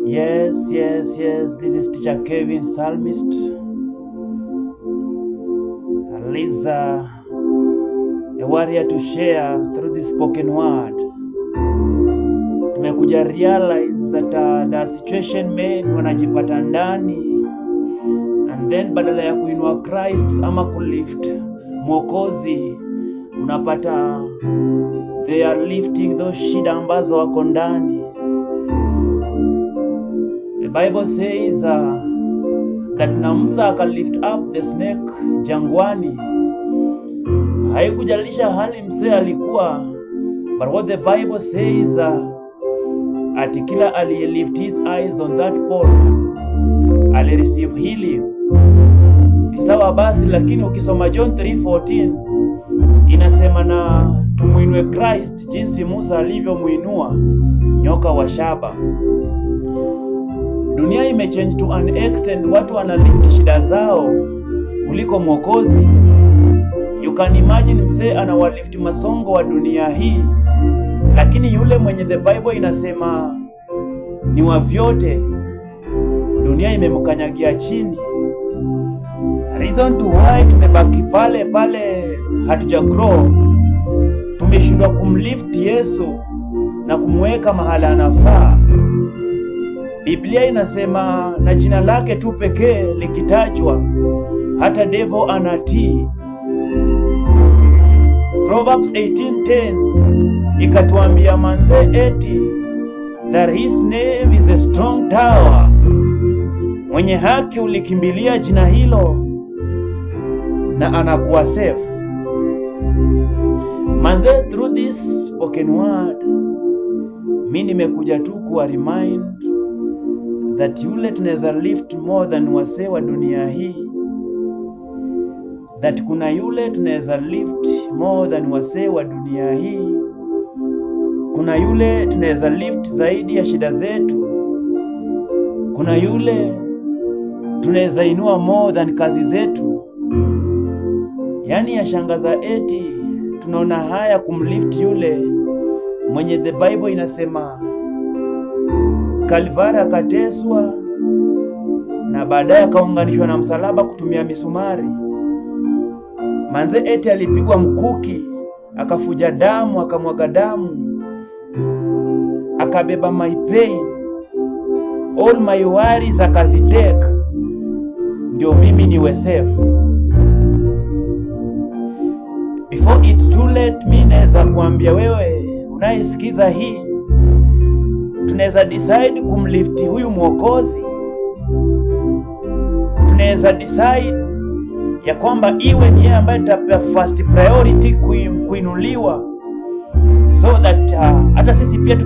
Yes, this is Teacher Kevin, Psalmist. At least a warrior to share through the spoken word. Tumekuja realize that the situation men wanajipata ndani, and then badala ya kuinua Christ ama kulift Mwokozi, unapata they are lifting those shida ambazo wako ndani. The Bible says that na Musa aka lift up the snake jangwani. Haikujalisha hali mzee alikuwa, but what the Bible says ati kila aliye lift his eyes on that pole ali receive healing. Ni sawa basi, lakini ukisoma John 3:14 inasema na tumuinue Christ jinsi Musa alivyomuinua nyoka wa shaba. Dunia imechange to an extent, watu wanalift shida zao kuliko Mwokozi. You can imagine mzee anawalift masongo wa dunia hii, lakini yule mwenye the Bible inasema ni wa vyote, dunia imemkanyagia chini. Reason to why tumebaki pale hatuja grow, tumeshindwa kumlift Yesu na kumweka mahala anafaa. Biblia inasema na jina lake tu pekee likitajwa hata devil anatii. Proverbs 18:10 ikatuambia manze eti that his name is a strong tower. Mwenye haki ulikimbilia jina hilo na anakuwa safe. Manze, through this spoken word, mimi nimekuja tu kuwa remind that yule tunaweza lift more than wasee wa dunia hii. That kuna yule tunaweza lift more than wasee wa dunia hii. Kuna yule tunaweza lift zaidi ya shida zetu. Kuna yule tunaweza inua more than kazi zetu. Yani ya shangaza eti tunaona haya kumlift yule mwenye the Bible inasema Kalvari akateswa na baadaye akaunganishwa na msalaba kutumia misumari. Manze eti alipigwa mkuki, akafuja damu, akamwaga damu, akabeba my pain, all my worries akaziteka, ndio mimi niwe safe. Before it's too late, mimi naweza kuambia wewe unaisikiza hii, tunaweza decide kumlift huyu Mwokozi. Tunaweza decide ya kwamba iwe ni yeye ambaye tutapewa first priority kuinuliwa, so that hata sisi pia